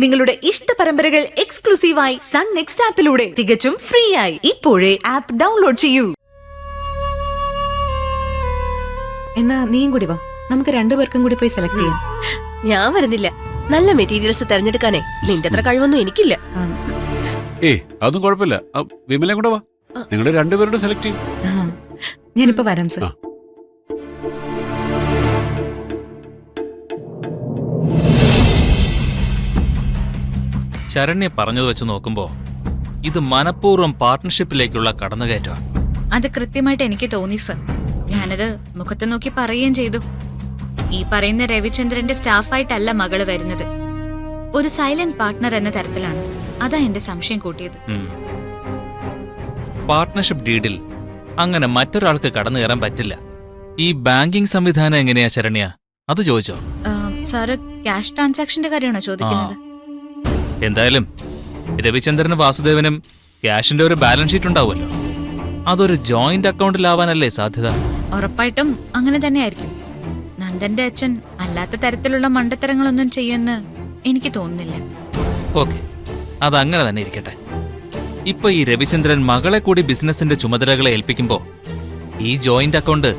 നിങ്ങളുടെ ഇഷ്ട പരമ്പരകൾ എക്സ്ക്ലൂസീവായി സൺ നെക്സ്റ്റ് ആപ്പിലൂടെ തികച്ചും ഫ്രീ ആയി ഇപ്പോഴേ ആപ്പ് ഡൗൺലോഡ് ചെയ്യൂ. എന്നാ നീയും കൂടി വാ, നമുക്ക് രണ്ടുപേർക്കും കൂടി പോയി സെലക്ട് ചെയ്യാം. ഞാൻ വരുന്നില്ല. നല്ല മെറ്റീരിയൽസ് തെരഞ്ഞെടുക്കാനേ നിന്റെ അത്ര കഴിവൊന്നും എനിക്കില്ല. അതും കുഴപ്പമില്ല. വിമലയും കൂടെ വാ, നിങ്ങളുടെ രണ്ടുപേരുടെ സെലക്ട് ചെയ്യും. ഞാനിപ്പോ വരാം സർ. ശരണ്യ പറഞ്ഞത് വെച്ച് നോക്കുമ്പോ ഇത് മനഃപൂർവ്വം പാർട്ട്ണർഷിപ്പിലേക്കുള്ള കടന്നുകയറ്റമാണ്. അത് കൃത്യമായിട്ട് എനിക്ക് തോന്നി സർ. ഞാനത് മുഖത്ത് നോക്കി പറയുകയും ചെയ്തു. ഈ പറയുന്ന രവിചന്ദ്രന്റെ സ്റ്റാഫായിട്ടല്ല മകള് വരുന്നത്, ഒരു സൈലന്റ് പാർട്ട്ണർ എന്ന തരത്തിലാണ്. അതാ എന്റെ സംശയം കൂട്ടിയത്. പാർട്ട്ണർഷിപ്പ് ഡീഡിൽ അങ്ങനെ മറ്റൊരാൾക്ക് കടന്നു കയറാൻ പറ്റില്ല. ഈ ബാങ്കിംഗ് സംവിധാനം എങ്ങനെയാ ശരണ്യ, അത് ചോദിച്ചോ? സാറ് ക്യാഷ് ട്രാൻസാക്ഷന്റെ കാര്യമാണോ ചോദിക്കുന്നത്? എന്തായാലും രവിചന്ദ്രനും വാസുദേവനും ക്യാഷിന്റെ ഒരു ബാലൻസ് ഷീറ്റ് ഉണ്ടാവുമല്ലോ, അതൊരു ജോയിന്റ് അക്കൗണ്ടിലാവാനല്ലേ സാധ്യത? ഉറപ്പായിട്ടും അങ്ങനെ തന്നെയായിരിക്കും. നന്ദന്റെ അച്ഛൻ അല്ലാത്ത തരത്തിലുള്ള മണ്ടത്തരങ്ങളൊന്നും ചെയ്യുമെന്ന് എനിക്ക് തോന്നുന്നില്ല. ഓക്കെ, അതങ്ങനെ തന്നെ ഇരിക്കട്ടെ. ഇപ്പൊ ഈ രവിചന്ദ്രൻ മകളെ കൂടി ബിസിനസിന്റെ ചുമതലകളെ ഏൽപ്പിക്കുമ്പോ ഈ ജോയിന്റ് അക്കൗണ്ട്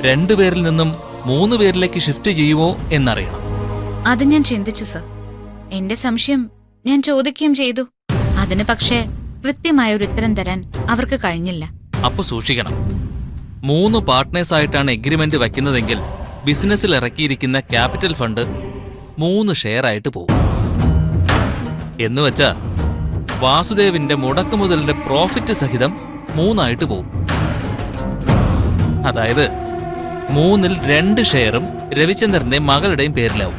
2 പേരിൽ നിന്നും 3 പേരിലേക്ക് ഷിഫ്റ്റ് ചെയ്യുമോ എന്നറിയണം. അത് ഞാൻ ചിന്തിച്ചു സർ. എന്റെ സംശയം ഞാൻ ചോദിക്കുകയും ചെയ്തു. അതിന് പക്ഷേ കൃത്യമായ ഒരു ഉത്തരം തരാൻ അവർക്ക് കഴിഞ്ഞില്ല. അപ്പൊ സൂക്ഷിക്കണം. 3 പാർട്ട്നേഴ്സ് ആയിട്ടാണ് എഗ്രിമെന്റ് വയ്ക്കുന്നതെങ്കിൽ ബിസിനസ്സിൽ ഇറക്കിയിരിക്കുന്ന ക്യാപിറ്റൽ ഫണ്ട് 3 ഷെയർ ആയിട്ട് പോകും. എന്നുവെച്ചാ വാസുദേവിന്റെ മുടക്കുമുതലിന്റെ പ്രോഫിറ്റ് സഹിതം 3 ആയിട്ട് പോകും. അതായത് 3-ൽ 2 ഷെയറും രവിചന്ദ്രന്റെ മകളുടെയും പേരിലാവും.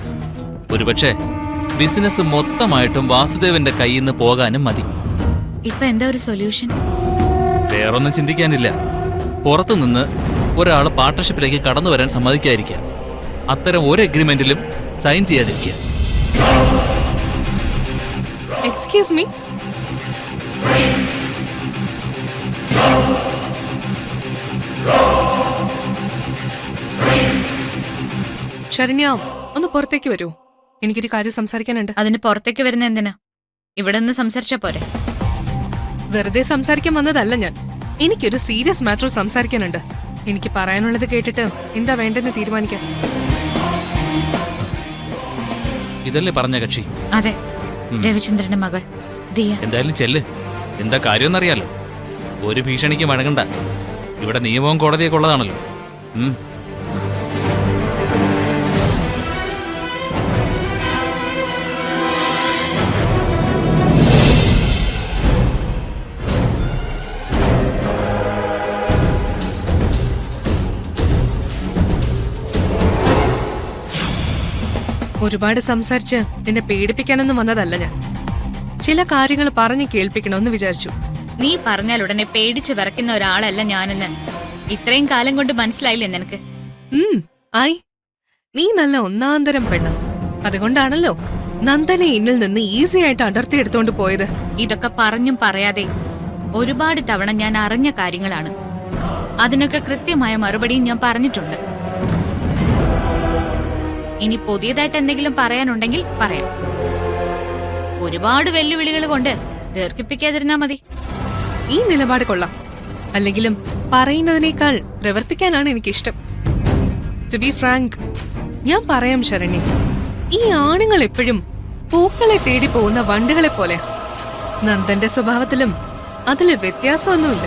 ഒരുപക്ഷെ ബിസിനസ് മൊത്തമായിട്ടും വാസുദേവന്റെ കയ്യിൽ നിന്ന് പോകാനും മതി. ഇപ്പൊ എന്താ ഒരു സൊല്യൂഷൻ? വേറൊന്നും ചിന്തിക്കാനില്ല. പുറത്തുനിന്ന് ഒരാൾ പാർട്ട്ണർഷിപ്പിലേക്ക് കടന്നു വരാൻ സമ്മതിക്കാതിരിക്കുക, അത്തരം ഒരു എഗ്രിമെന്റിലും സൈൻ ചെയ്യാതിരിക്കുക. എക്സ്ക്യൂസ് മീ, ശരണ്യ ഒന്ന് പുറത്തേക്ക് വരൂ, എനിക്കൊരു കാര്യം സംസാരിക്കാനുണ്ട്. അതിന് പുറത്തേക്ക് വരുന്ന എന്തിനാ? ഇവിടെ ഒന്ന് സംസാരിച്ചാ പോരെ? വെറുതെ സംസാരിക്കാൻ വന്നതല്ല ഞാൻ, എനിക്കൊരു സീരിയസ് മാറ്റർ സംസാരിക്കാനുണ്ട്. എനിക്ക് പറയാനുള്ളത് കേട്ടിട്ട് എന്താ വേണ്ടെന്ന് തീരുമാനിക്കാം. ഇതല്ലേ പറഞ്ഞ കക്ഷി? അതെ, രവിചന്ദ്രന്റെ മകൾ ദിയ. എന്തായാലും ചെല്ല്, എന്താ കാര്യമെന്നറിയാലോ. ഒരു ഭീഷണിക്ക് വഴങ്ങണ്ട. ഇവിടെ നിയമവും കോടതിയൊക്കെ ഉള്ളതാണല്ലോ. ഒരുപാട് സംസാരിച്ച് നിന്നെ പേടിപ്പിക്കാനൊന്നും വന്നതല്ല ഞാൻ. ചില കാര്യങ്ങൾ പറഞ്ഞു കേൾപ്പിക്കണമെന്ന് വിചാരിച്ചു. നീ പറഞ്ഞാൽ ഉടനെ പേടിച്ച് വിറയ്ക്കുന്ന ഒരാളല്ല ഞാനെന്ന് ഇത്രയും കാലം കൊണ്ട് മനസ്സിലായില്ലേ നിനക്ക്? ആയി, നീ നല്ല ഒന്നാന്തരം പെണ്ണ. അതുകൊണ്ടാണല്ലോ നന്ദനെ എന്നിൽ നിന്ന് ഈസി ആയിട്ട് അടർത്തിയെടുത്തോണ്ട് പോയത്. ഇതൊക്കെ പറഞ്ഞും പറയാതെ ഒരുപാട് തവണ ഞാൻ അറിഞ്ഞ കാര്യങ്ങളാണ്. അതിനൊക്കെ കൃത്യമായ മറുപടിയും ഞാൻ പറഞ്ഞിട്ടുണ്ട്. ഇനി പുതിയതായിട്ട് എന്തെങ്കിലും പറയാനുണ്ടെങ്കിൽ പറയാം. ഒരുപാട് വെല്ലുവിളികൾ കൊണ്ട് ദീർഘിപ്പിക്കാതിരുന്നാ മതി. ഈ നിലപാട് കൊള്ളാം. അല്ലെങ്കിലും പറയുന്നതിനേക്കാൾ പ്രവർത്തിക്കാനാണ് എനിക്കിഷ്ടം. ടു ബി ഫ്രാങ്ക്, ഞാൻ പറയാം ശരണ്യ, ഈ ആണുങ്ങൾ എപ്പോഴും പൂക്കളെ തേടി പോകുന്ന വണ്ടുകളെ പോലെ. നന്ദന്റെ സ്വഭാവത്തിലും അതില് വ്യത്യാസമൊന്നുമില്ല.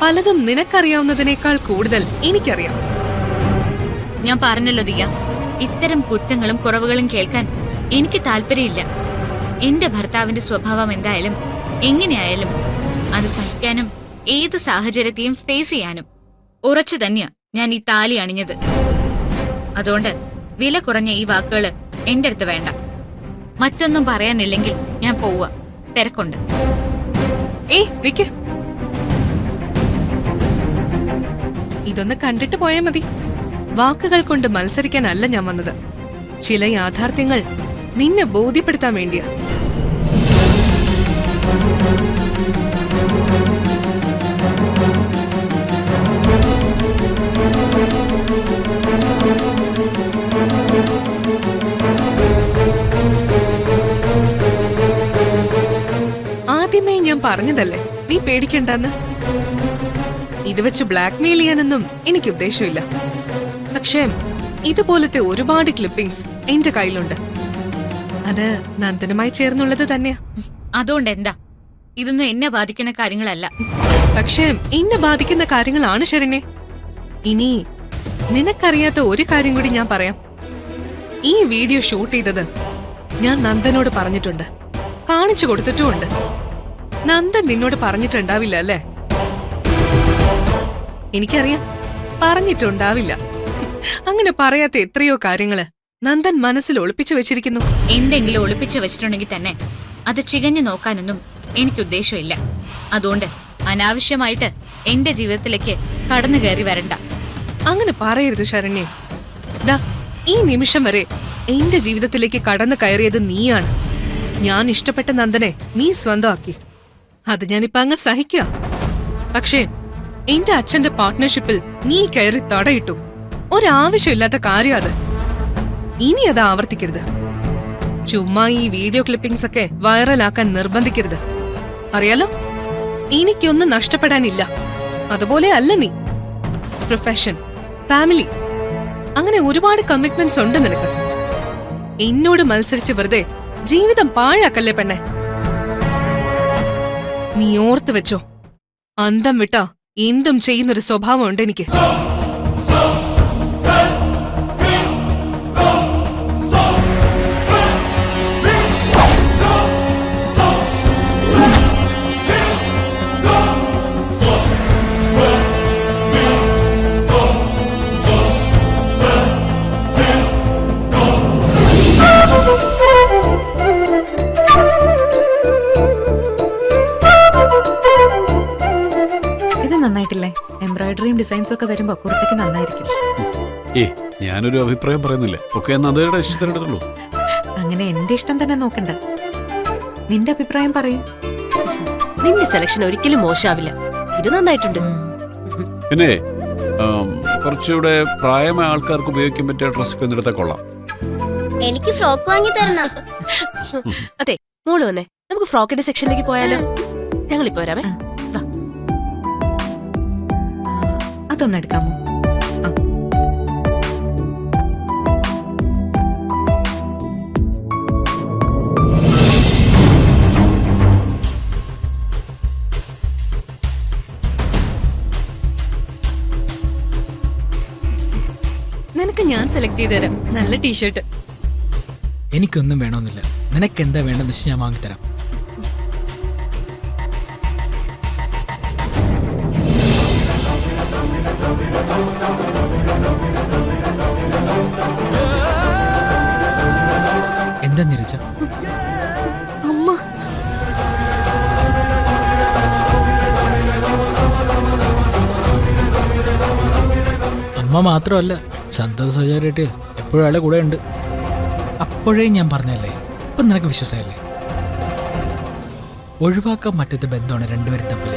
പലതും നിനക്കറിയാവുന്നതിനേക്കാൾ കൂടുതൽ എനിക്കറിയാം. ഞാൻ പറഞ്ഞല്ലോ ദിയ, ഇത്തരം കുറ്റങ്ങളും കുറവുകളും കേൾക്കാൻ എനിക്ക് താല്പര്യമില്ല. എന്റെ ഭർത്താവിന്റെ സ്വഭാവം എന്തായാലും എങ്ങനെയായാലും അത് സഹിക്കാനും ഏത് സാഹചര്യത്തെയും ഫേസ് ചെയ്യാനും ഉറച്ചു തന്നെയാ ഞാൻ ഈ താലി അണിഞ്ഞത്. അതുകൊണ്ട് വില കുറഞ്ഞ ഈ വാക്കുകള് എന്റെ അടുത്ത് വേണ്ട. മറ്റൊന്നും പറയാനില്ലെങ്കിൽ ഞാൻ പോവാ, തിരക്കുണ്ട്. ഇതൊന്ന് കണ്ടിട്ട് പോയാ മതി. വാക്കുകൾ കൊണ്ട് മത്സരിക്കാനല്ല ഞാൻ വന്നത്. ചില യാഥാർത്ഥ്യങ്ങൾ നിന്നെ ബോധ്യപ്പെടുത്താൻ വേണ്ടിയാ. ആദ്യമേ ഞാൻ പറഞ്ഞതല്ലേ നീ പേടിക്കണ്ടെന്ന്. ഇത് വെച്ച് ബ്ലാക്ക്മെയിൽ ചെയ്യാനൊന്നും എനിക്ക് ഉദ്ദേശമില്ല. പക്ഷേ ഇതുപോലത്തെ ഒരുപാട് ക്ലിപ്പിംഗ്സ് എന്റെ കയ്യിലുണ്ട്. അത് നന്ദനുമായി ചേർന്നുള്ളത് തന്നെയാ. അതുകൊണ്ട് എന്താ? ഇതൊന്നും എന്നെ ബാധിക്കുന്ന കാര്യങ്ങളല്ല. പക്ഷേ എന്നെ ബാധിക്കുന്ന കാര്യങ്ങളാണ് ശരണ്യെ. ഇനി നിനക്കറിയാത്ത ഒരു കാര്യം കൂടി ഞാൻ പറയാം. ഈ വീഡിയോ ഷൂട്ട് ചെയ്തത് ഞാൻ നന്ദനോട് പറഞ്ഞിട്ടുണ്ട്, കാണിച്ചു കൊടുത്തിട്ടുമുണ്ട്. നന്ദൻ നിന്നോട് പറഞ്ഞിട്ടുണ്ടാവില്ല അല്ലേ? എനിക്കറിയാം, പറഞ്ഞിട്ടുണ്ടാവില്ല. അങ്ങനെ പറയാത്ത എത്രയോ കാര്യങ്ങള് നന്ദൻ മനസ്സിൽ ഒളിപ്പിച്ചു വെച്ചിരിക്കുന്നു. എന്തെങ്കിലും ഒളിപ്പിച്ചു വെച്ചിട്ടുണ്ടെങ്കിൽ തന്നെ അത് ചികഞ്ഞു നോക്കാനൊന്നും എനിക്ക് ഉദ്ദേശമില്ല. അതുകൊണ്ട് അനാവശ്യമായിട്ട് എന്റെ ജീവിതത്തിലേക്ക് കടന്നു കയറി വരണ്ട. അങ്ങനെ പറയരുത് ശരണ്യെ. ദാ ഈ നിമിഷം വരെ എന്റെ ജീവിതത്തിലേക്ക് കടന്നു കയറിയത് നീയാണ്. ഞാൻ ഇഷ്ടപ്പെട്ട നന്ദനെ നീ സ്വന്തമാക്കി. അത് ഞാനിപ്പോ അങ്ങ് സഹിക്കുക. പക്ഷേ എന്റെ അച്ഛന്റെ പാർട്ട്ണർഷിപ്പിൽ നീ കയറി തടയിട്ടു. ഒരാവശ്യമില്ലാത്ത കാര്യം അത്. ഇനി അത് ആവർത്തിക്കരുത്. ചുമ്മാ ഈ വീഡിയോ ക്ലിപ്പിംഗ്സ് ഒക്കെ വൈറലാക്കാൻ നിർബന്ധിക്കരുത്. അറിയാലോ, എനിക്കൊന്നും നഷ്ടപ്പെടാനില്ല. അതുപോലെ അല്ല നീ. പ്രൊഫഷൻ, ഫാമിലി, അങ്ങനെ ഒരുപാട് കമ്മിറ്റ്മെന്റ്സ് ഉണ്ട് നിനക്ക്. എന്നോട് മത്സരിച്ച് വെറുതെ ജീവിതം പാഴാക്കല്ലേ പെണ്ണെ. നീ ഓർത്തു വെച്ചോ, അന്തം വിട്ടാ എന്തും ചെയ്യുന്നൊരു സ്വഭാവം ഉണ്ട് എനിക്ക്. ഇത് നന്നായിട്ടില്ലേ? എംബ്രോയിഡറിയും ഡിസൈൻസും ഒക്കെ വരുമ്പോ പുറത്തേക്ക് നന്നായിരിക്കും. ഞാനൊരു അഭിപ്രായം പറയുന്നില്ല. ഒക്കെ നന്ദയുടെ ഇഷ്ടത്തിനെടുത്തുള്ളൂ. അങ്ങനെ എന്റെ ഇഷ്ടം തന്നെ നോക്കണ്ട, നിന്റെ അഭിപ്രായം പറയും. നിന്റെ സെലക്ഷൻ ഒരിക്കലും മോശമാവില്ല. ഇത് നന്നായിട്ടുണ്ട്. പിന്നെ കുറച്ചുകൂടെ പ്രായമായ ആൾക്കാർക്ക് ഉപയോഗിക്കാൻ പറ്റിയ ഡ്രസ്സൊക്കെ ഒന്നെടുത്താൽ കൊള്ളാം. എനിക്ക് ഫ്രോക്ക് വാങ്ങി തരണം. അതെ, മോള് വന്നേ, നമുക്ക് ഫ്രോക്കിന്റെ സെക്ഷനിലേക്ക് പോയാലോ? ഞങ്ങളിപ്പോ വരാമേ. അതൊന്നെടുക്കാമോ? നിനക്ക് ഞാൻ സെലക്ട് ചെയ്ത് തരാം നല്ല ടീഷർട്ട്. എനിക്കൊന്നും വേണമെന്നില്ല. നിനക്ക് എന്താ വേണ്ടെന്ന് വെച്ച് ഞാൻ വാങ്ങിത്തരാം. എന്താ നിരച്ച? അമ്മ, അമ്മ മാത്രമല്ല, സന്തോഷ് സഹചാരിയായിട്ട് എപ്പോഴും അയാളെ കൂടെ ഉണ്ട്. അപ്പോഴേ ഞാൻ പറഞ്ഞല്ലേ, ഇപ്പം നിനക്ക് വിശ്വാസമല്ലേ? ഒഴിവാക്കാൻ പറ്റാത്ത ബന്ധമാണ് രണ്ടുപേരും തമ്മിൽ.